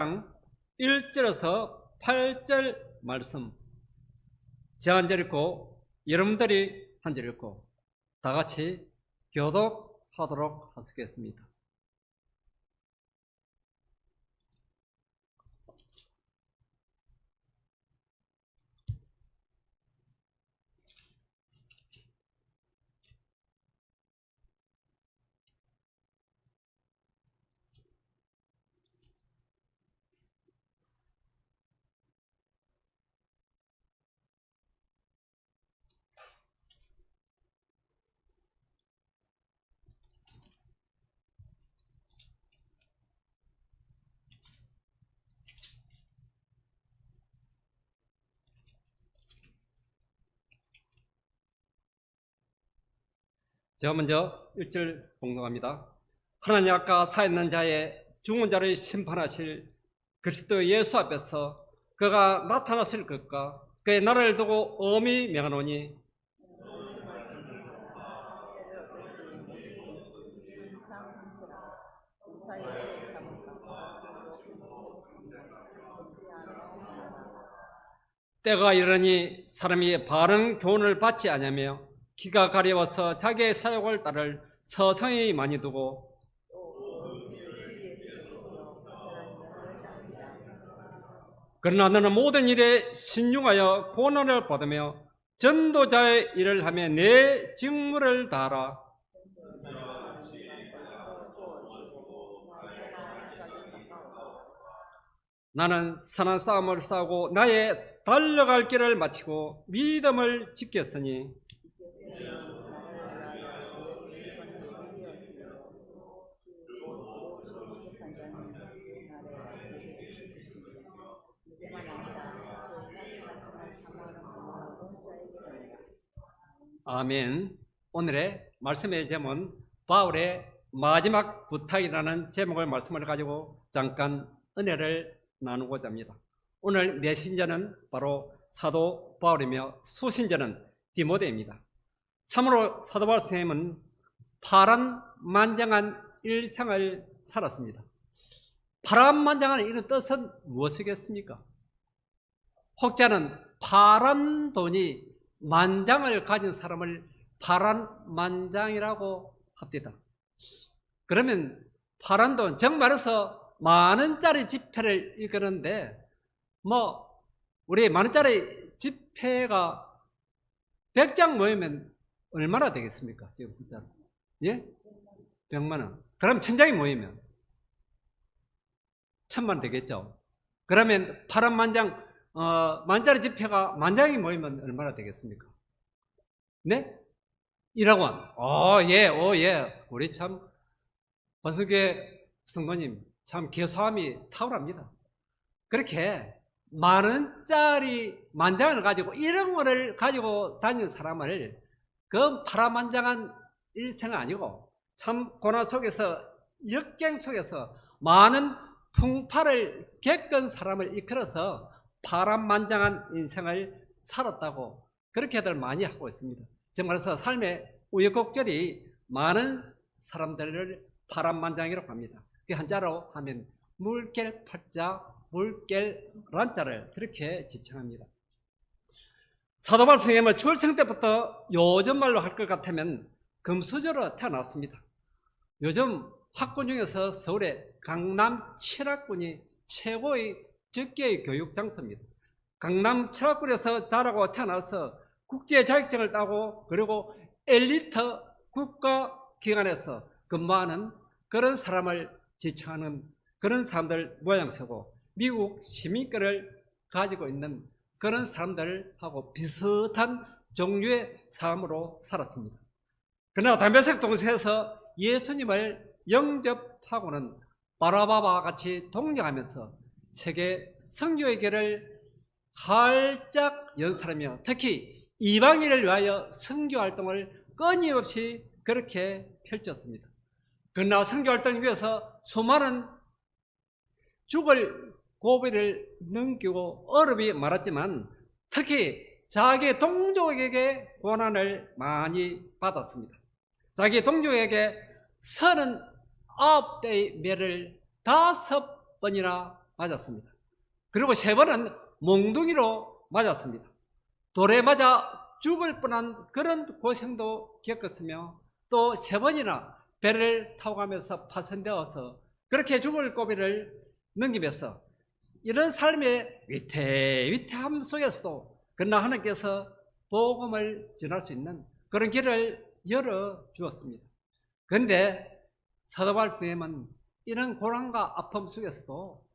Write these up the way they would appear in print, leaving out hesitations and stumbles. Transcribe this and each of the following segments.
1절에서 8절 말씀 제가 한 절 읽고 여러분들이 한 절 읽고 다 같이 교독하도록 하겠습니다. 제가 먼저 1절 봉독합니다. 하나님 아까 사있는 자의 죽은 자를 심판하실 그리스도 예수 앞에서 그가 나타났을 것과 그의 나라를 두고 엄히 명하노니 때가 이르니 사람이 바른 교훈을 받지 아니하며 기가 가려워서 자기의 사욕을 따를 서성이 많이 두고 그러나 너는 모든 일에 신중하여 고난을 받으며 전도자의 일을 하며 내 직무를 다하라. 나는 선한 싸움을 싸우고 나의 달려갈 길을 마치고 믿음을 지켰으니 아멘. 오늘의 말씀의 제목은 바울의 마지막 부탁이라는 제목을 말씀을 가지고 잠깐 은혜를 나누고자 합니다. 오늘 메신저는 바로 사도 바울이며 수신저는 디모데입니다. 참으로 사도 바울 선생님은 파란만장한 일생을 살았습니다. 파란만장한 이런 뜻은 무엇이겠습니까? 혹자는 파란 돈이 만장을 가진 사람을 파란만장이라고 합니다. 그러면 파란 돈, 정말해서 만원짜리 지폐를 읽었는데 우리 만원짜리 지폐가 100장 모이면 얼마나 되겠습니까? 지금 진짜로. 예? 100만원. 그럼 1000장이 모이면 1000만 되겠죠. 그러면 파란만장 만짜리 지폐가 만장이 모이면 얼마나 되겠습니까? 네? 1억 원. 예. 우리 참 권순교 성도님 참 교수함이 탁월합니다. 그렇게 만원짜리 만장을 가지고 1억 원을 가지고 다니는 사람을 그 파란만장한 일생은 아니고 참 고난 속에서 역경 속에서 많은 풍파를 겪은 사람을 이끌어서 파란만장한 인생을 살았다고 그렇게들 많이 하고 있습니다. 정말로 삶의 우여곡절이 많은 사람들을 파란만장이라고 합니다. 그 한자로 하면 물결 팔자, 물결 란자를 그렇게 지칭합니다. 사도 바울 선생님은 출생 때부터 요즘 말로 할 것 같으면 금수저로 태어났습니다. 요즘 학군 중에서 서울의 강남 7학군이 최고의 적개의 교육 장소입니다. 강남 7학군에서 자라고 태어나서 국제 자격증을 따고 그리고 엘리트 국가기관에서 근무하는 그런 사람을 지칭하는 그런 사람들 모양새고 미국 시민권을 가지고 있는 그런 사람들하고 비슷한 종류의 삶으로 살았습니다. 그러나 담배색 동시에서 예수님을 영접하고는 바라바와 같이 동력하면서 세계 선교의 길을 활짝 연설하며 특히 이방인을 위하여 선교 활동을 끊임없이 그렇게 펼쳤습니다. 그러나 선교 활동을 위해서 수많은 죽을 고비를 넘기고 어려움이 많았지만 특히 자기 동족에게 고난을 많이 받았습니다. 자기 동족에게 39대의 매를 5번이나 맞았습니다. 그리고 3번은 몽둥이로 맞았습니다. 돌에 맞아 죽을 뻔한 그런 고생도 겪었으며 또 3번이나 배를 타고 가면서 파손되어서 그렇게 죽을 고비를 넘기면서 이런 삶의 위태위태함 속에서도 그러나 하나님께서 복음을 전할 수 있는 그런 길을 열어주었습니다. 그런데 사도 바울 선생님은 이런 고난과 아픔 속에서도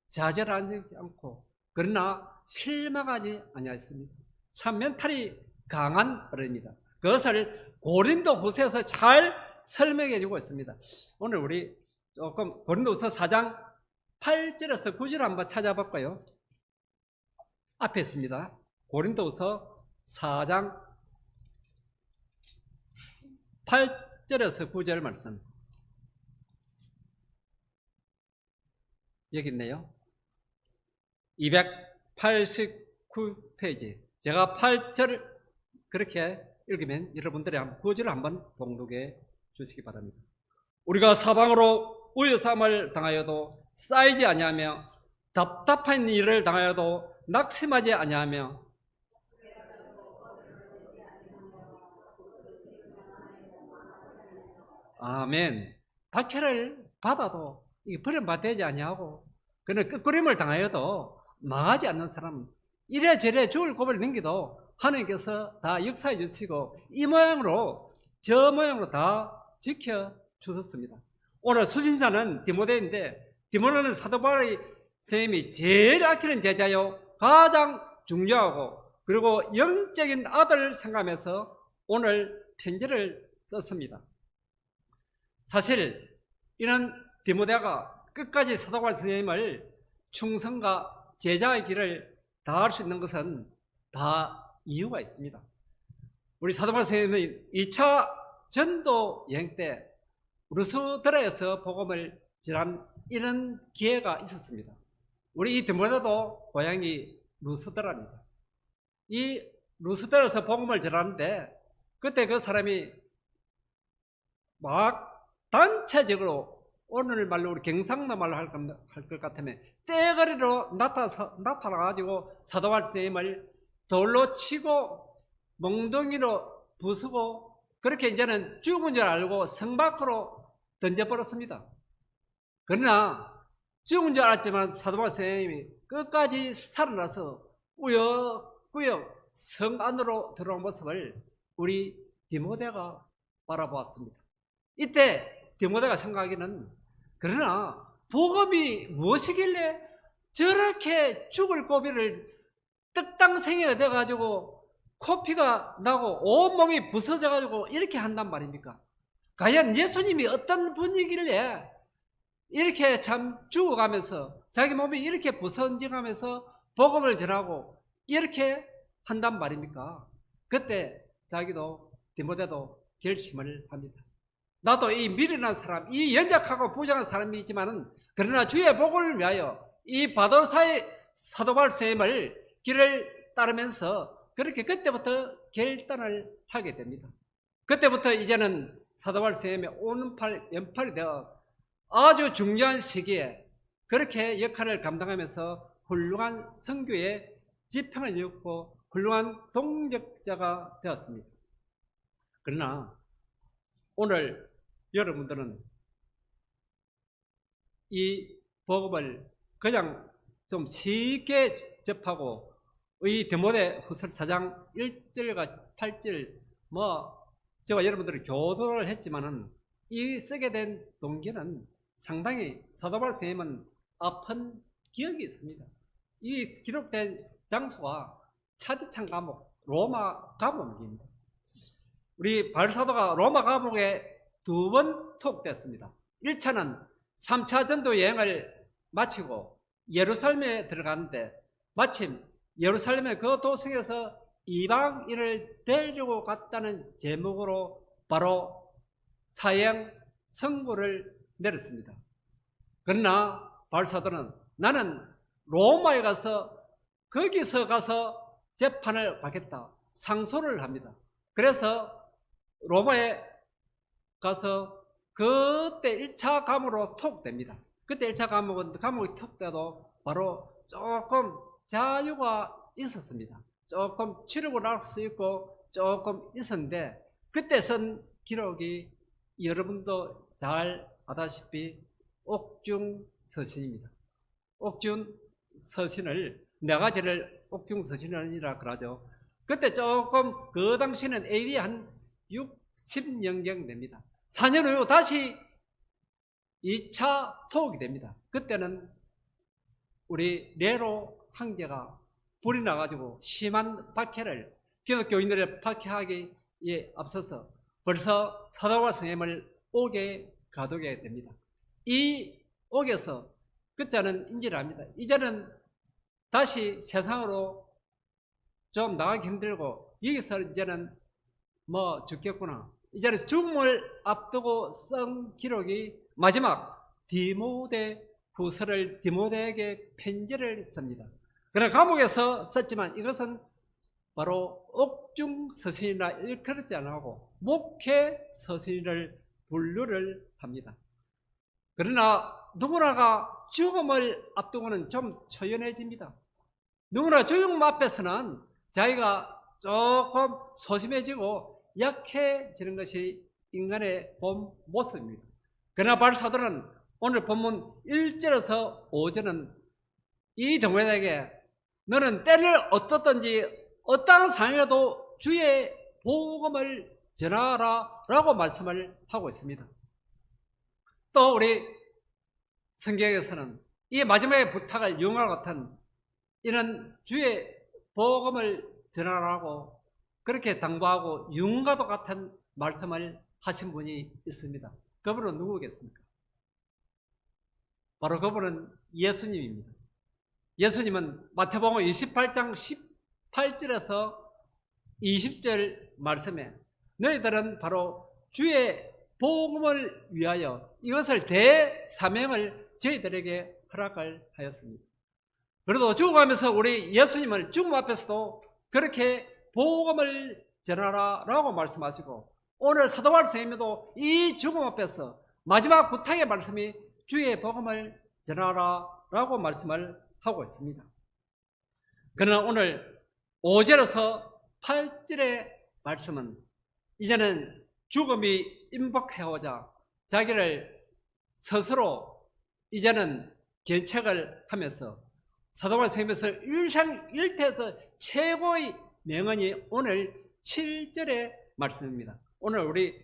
좌절하지 않고 그러나 실망하지 아니하였습니다. 참 멘탈이 강한 어른입니다. 그것을 고린도후서에서 잘 설명해 주고 있습니다. 오늘 우리 조금 고린도후서 4장 8절에서 9절 한번 찾아볼까요? 앞에 있습니다. 고린도후서 4장 8절에서 9절 말씀. 여기 있네요. 289페이지. 제가 8절 그렇게 읽으면 여러분들이 9절을 한번 봉독해 주시기 바랍니다. 우리가 사방으로 우여삼을 당하여도 쌓이지 아니하며 답답한 일을 당하여도 낙심하지 아니하며 아멘. 박해를 받아도 이게 버림받지 아니하고 그는 끝구림을 당하여도 망하지 않는 사람, 이래저래 죽을 고비를 넘기도 하나님께서 다 역사해 주시고 이 모양으로 저 모양으로 다 지켜 주셨습니다. 오늘 수신자는 디모데인데 디모데는 사도 바울의 선생님이 제일 아끼는 제자요 가장 중요하고 그리고 영적인 아들을 생각하면서 오늘 편지를 썼습니다. 사실 이런 디모데가 끝까지 사도 바울 선생님을 충성과 제자의 길을 다할 수 있는 것은 다 이유가 있습니다. 우리 사도 바울 선생님은 2차 전도 여행 때 루스드라에서 복음을 전한 이런 기회가 있었습니다. 우리 이 디모데도 고향이 루스드라입니다. 이 루스드라에서 복음을 전하는데 그때 그 사람이 막 단체적으로 오늘 말로 우리 경상도 말로 할 것 같으면 떼거리로 나타나가지고 사도 바울 선생님을 돌로 치고 몽둥이로 부수고 그렇게 이제는 죽은 줄 알고 성 밖으로 던져버렸습니다. 그러나 죽은 줄 알았지만 사도 바울 선생님이 끝까지 살아나서 꾸역꾸역 성 안으로 들어온 모습을 우리 디모데가 바라보았습니다. 이때 디모데가 생각하기는 그러나 복음이 무엇이길래 저렇게 죽을 고비를 떡당생이 얻어가지고 코피가 나고 온몸이 부서져가지고 이렇게 한단 말입니까? 과연 예수님이 어떤 분이길래 이렇게 참 죽어가면서 자기 몸이 이렇게 부서져가면서 복음을 전하고 이렇게 한단 말입니까? 그때 자기도 디모데도 결심을 합니다. 나도 이 미련한 사람, 이 연약하고 부정한 사람이지만은 그러나 주의 복을 위하여 이 바도사의 사도 바울 선생님을 길을 따르면서 그렇게 그때부터 결단을 하게 됩니다. 그때부터 이제는 사도 바울 선생님의 오른팔, 왼팔이 되어 아주 중요한 시기에 그렇게 역할을 감당하면서 훌륭한 선교의 지평을 이뤘고 훌륭한 동력자가 되었습니다. 그러나 오늘 여러분들은 이 복음을 그냥 좀 쉽게 접하고 이 디모데 후서 4장 1절과 8절 제가 여러분들이 교도를 했지만은 이 쓰게 된 동기는 상당히 사도 바울 선생님은 아픈 기억이 있습니다. 이 기록된 장소가 차디찬 감옥, 로마 감옥입니다. 우리 바울 사도가 로마 감옥에 2번 투옥됐습니다. 1차는 3차 전도 여행을 마치고 예루살렘에 들어가는데 마침 예루살렘의 그 도성에서 이방인을 데리고 갔다는 제목으로 바로 사형 선고를 내렸습니다. 그러나 바울 사도는 나는 로마에 가서 거기서 가서 재판을 받겠다 상소를 합니다. 그래서 로마에 가서 그때 1차 감옥으로 투옥됩니다. 그때 1차 감옥이 투옥돼도 바로 조금 자유가 있었습니다. 조금 출입을 할 수 있고 조금 있었는데, 그때 쓴 기록이 여러분도 잘 아다시피 옥중서신입니다. 옥중서신을, 네 가지를 옥중서신이라 그러죠. 그때 조금, 그 당시는 AD 한 60년경 됩니다. 4년 후 다시 2차 토옥이 됩니다. 그때는 우리 네로 황제가 불이 나가지고 심한 박해를, 기독교인들을 박해하기에 앞서서 벌써 사도바 선생님을 옥에 가두게 됩니다. 이 옥에서 그자는 인지를 합니다. 이제는 다시 세상으로 좀 나가기 힘들고, 여기서 이제는 뭐 죽겠구나, 이제는 죽음을 앞두고 쓴 기록이 마지막 디모데 후서를, 디모데에게 편지를 씁니다. 그러나 감옥에서 썼지만 이것은 바로 옥중서신이라 일컬지 않고 목회서신을 분류를 합니다. 그러나 누구나가 죽음을 앞두고는 좀 초연해집니다. 누구나 죽음 앞에서는 자기가 조금 소심해지고 약해지는 것이 인간의 본 모습입니다. 그러나 바울 사도는 오늘 본문 1절에서 5절은 이 디모데에게 너는 때를 어떻든지 어떠한 상황에도 주의 복음을 전하라 라고 말씀을 하고 있습니다. 또 우리 성경에서는 이 마지막의 부탁을 용어와 같은 이는 주의 복음을 전하라고 그렇게 당부하고 융과도 같은 말씀을 하신 분이 있습니다. 그분은 누구겠습니까? 바로 그분은 예수님입니다. 예수님은 마태복음 28장 18절에서 20절 말씀에 너희들은 바로 주의 복음을 위하여 이것을 대사명을 저희들에게 허락을 하였습니다. 그래도 죽어가면서 우리 예수님을 죽음 앞에서도 그렇게 복음을 전하라 라고 말씀하시고, 오늘 사도 바울 선생님도 이 죽음 앞에서 마지막 부탁의 말씀이 주의 복음을 전하라 라고 말씀을 하고 있습니다. 그러나 오늘 5절에서 8절의 말씀은 이제는 죽음이 임박해오자 자기를 스스로 이제는 견책을 하면서 사도 바울 선생님에서 일상일태에서 최고의 명언이 오늘 7절의 말씀입니다. 오늘 우리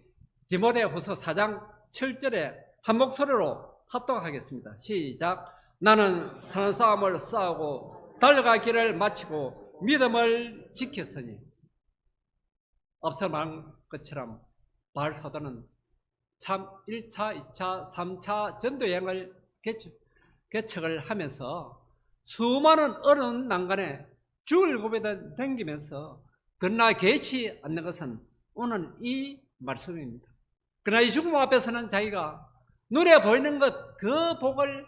디모데 후서 4장 7절에 한 목소리로 합독하겠습니다. 시작. 나는 선한 싸움을 싸우고 달려가기를 마치고 믿음을 지켰으니. 앞서 말한 것처럼 바울 사도는 참 1차, 2차, 3차 전도여행을 개척을 하면서 수많은 어려운 난간에 죽을 고비를 당기면서 그러나 개의치 않는 것은 오늘 이 말씀입니다. 그러나 이 죽음 앞에서는 자기가 눈에 보이는 것, 그 복을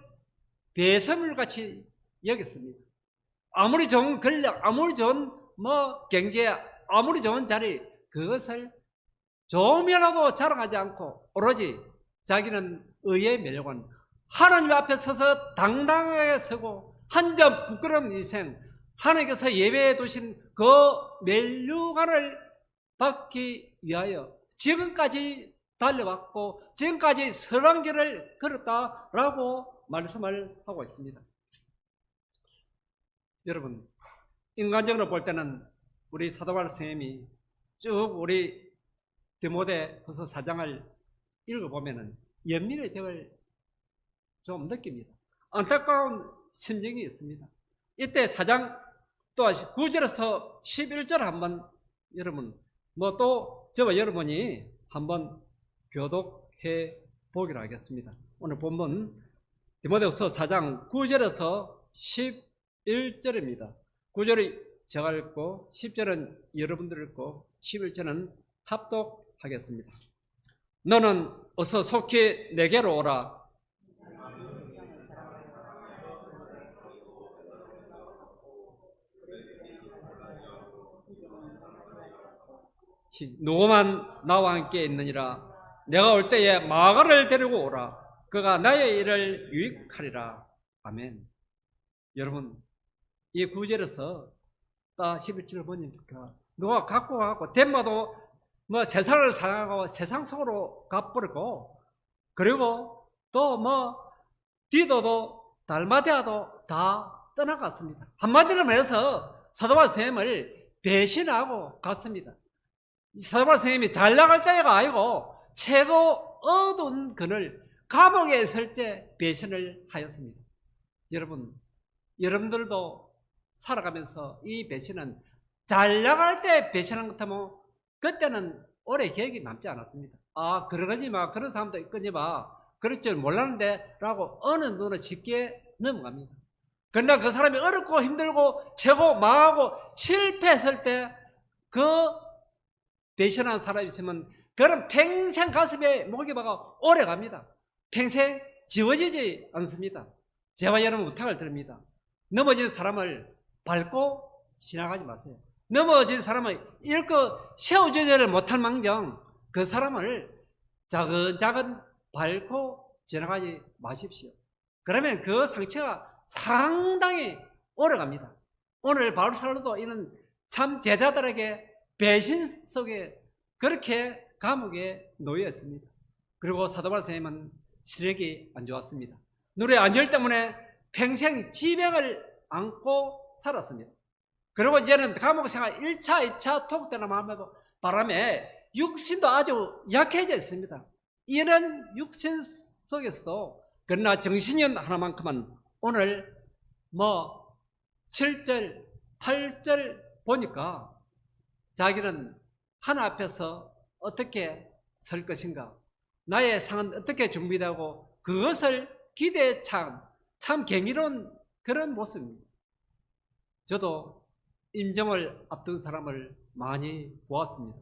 배설물같이 여겼습니다. 아무리 좋은 권력, 아무리 좋은 경제, 아무리 좋은 자리, 그것을 조금이라도 자랑하지 않고 오로지 자기는 의의 멸관, 하나님 앞에 서서 당당하게 서고 한 점 부끄러운 인생, 하나님께서 예배해 두신 그 멸류관을 받기 위하여 지금까지 달려왔고 지금까지 선한 길을 걸었다라고 말씀을 하고 있습니다. 여러분, 인간적으로 볼 때는 우리 사도 바울 선생님이 쭉 우리 디모데 후서 4장을 읽어보면 연민의 좀 느낍니다. 안타까운 심정이 있습니다. 이때 4장 또 9절에서 11절 한번 여러분 또 저와 여러분이 한번 교독해 보기로 하겠습니다. 오늘 본문 디모데후서 4장 9절에서 11절입니다. 9절이 제가 읽고 10절은 여러분들 읽고 11절은 합독하겠습니다. 너는 어서 속히 내게로 오라. 누구만 나와 함께 있느니라. 내가 올 때에 마가를 데리고 오라. 그가 나의 일을 유익하리라. 아멘. 여러분, 이 구절에서 딱 11절을 보니까 누가 갖고 가고 덴마도 뭐 세상을 사랑하고 세상 속으로 가버리고, 그리고 또 뭐 디도도 달마디아도 다 떠나갔습니다. 한마디로 말해서 사도바울 선생님을 배신하고 갔습니다. 사도바울 선생님이 잘 나갈 때가 아니고 최고 어두운 그늘 감옥에 있을 때 배신을 하였습니다. 여러분, 여러분들도 살아가면서 이 배신은 잘 나갈 때 배신한 것 같으면 그때는 오래 기억이 남지 않았습니다. 아, 그러지 마, 그런 사람도 있거니 봐, 그럴 줄 몰랐는데 라고 어느 누구는 쉽게 넘어갑니다. 그러나 그 사람이 어렵고 힘들고 최고 망하고 실패했을 때 그 배신한 사람이 있으면 그는 평생 가슴에 목이 박아 오래 갑니다. 평생 지워지지 않습니다. 제가 여러분 부탁을 드립니다. 넘어진 사람을 밟고 지나가지 마세요. 넘어진 사람을 일껏 세워주지를 못할 망정 그 사람을 작은 밟고 지나가지 마십시오. 그러면 그 상처가 상당히 오래갑니다. 오늘 바울 사도도 이는 참 제자들에게 배신 속에 그렇게 감옥에 놓여 있습니다. 그리고 사도 바울 선생님은 시력이 안 좋았습니다. 눈의 안절 때문에 평생 지병을 안고 살았습니다. 그리고 이제는 감옥 생활 1차, 2차 통곡되는 바람에 육신도 아주 약해져 있습니다. 이런 육신 속에서도 그러나 정신이 하나만큼은 오늘 뭐 7절, 8절 보니까 자기는 하나 앞에서 어떻게 설 것인가, 나의 상은 어떻게 준비되고 그것을 기대에 참 경이로운 그런 모습입니다. 저도 임종을 앞둔 사람을 많이 보았습니다.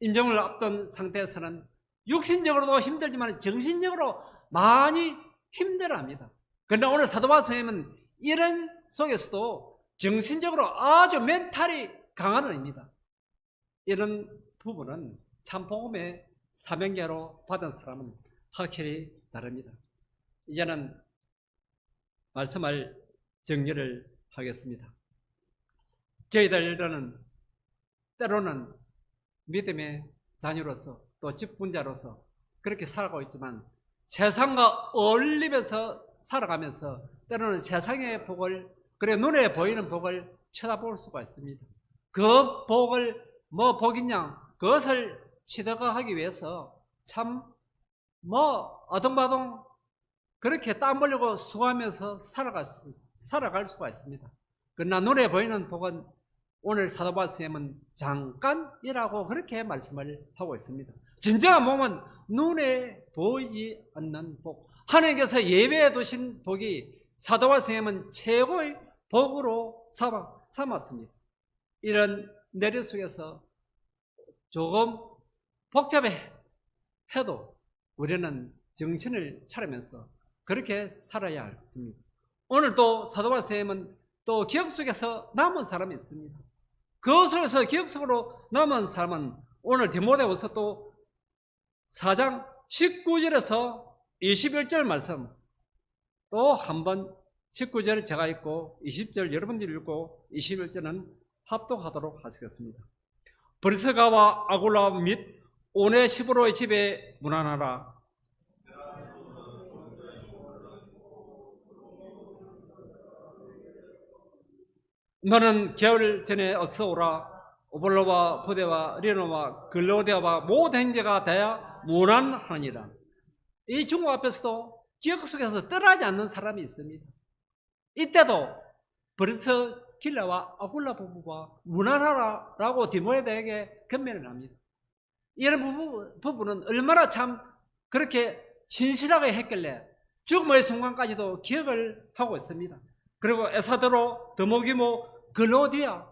임종을 앞둔 상태에서는 육신적으로도 힘들지만 정신적으로 많이 힘들어합니다. 그런데 오늘 사도바울 선생님은 이런 속에서도 정신적으로 아주 멘탈이 강한 의입니다. 이런 부분은 참 복음의 사명계로 받은 사람은 확실히 다릅니다. 이제는 말씀을 정리를 하겠습니다. 저희들은 때로는 믿음의 자녀로서 또 직분자로서 그렇게 살아가고 있지만 세상과 어울리면서 살아가면서 때로는 세상의 복을, 그래 눈에 보이는 복을 쳐다볼 수가 있습니다. 그 복을 뭐 복이냐, 그것을 치닫아하기 위해서 참 뭐 아동바동 그렇게 땀 흘리고 수고하면서 살아갈 수가 있습니다. 그러나 눈에 보이는 복은 오늘 사도바울 선생님은 잠깐이라고 그렇게 말씀을 하고 있습니다. 진정한 복은 눈에 보이지 않는 복, 하나님께서 예배해 두신 복이 사도바울 선생님은 최고의 복으로 삼았습니다. 이런 내려 속에서 조금 복잡해 해도 우리는 정신을 차리면서 그렇게 살아야 했습니다. 오늘도 사도바울 선생님은 또 기억 속에서 남은 사람이 있습니다. 그 속에서 기억 속으로 남은 사람은 오늘 디모데후서 또 4장 19절에서 21절 말씀 또 한번 19절 제가 읽고 20절 여러분들이 읽고 21절은 합독하도록 하시겠습니다. 브리스가와 아굴라 및 오네시포로의 집에 문안하라. 너는 겨울 전에 어서 오라. 오볼로와 보데와 리노와 글로데와 모든 행제가 되어 문안하니라. 이 중국 앞에서도 기억 속에서 떠나지 않는 사람이 있습니다. 이때도 브리스 길라와 아굴라 부부가 문안하라라고 디모데에게 권면을 합니다. 이런 부부는 얼마나 참 그렇게 신실하게 했길래 죽음의 순간까지도 기억을 하고 있습니다. 그리고 에사드로, 드모기모, 글로디아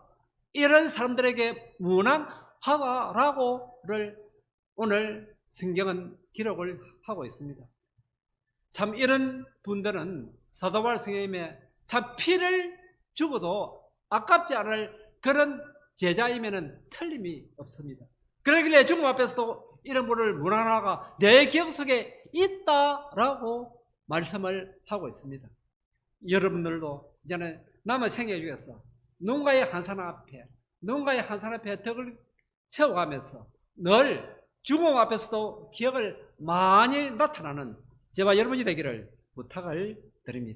이런 사람들에게 문안하라고를 오늘 성경은 기록을 하고 있습니다. 참 이런 분들은 사도바울 선생님의 참 피를 주고도 아깝지 않을 그런 제자이면은 틀림이 없습니다. 그러길래 죽음 앞에서도 이런 분을 문안하가 내 기억 속에 있다라고 말씀을 하고 있습니다. 여러분들도 이제는 남은 생애 중에서 누군가의 한산 앞에 덕을 세워가면서 늘 죽음 앞에서도 기억을 많이 나타나는 저와 여러분이 되기를 부탁을 드립니다.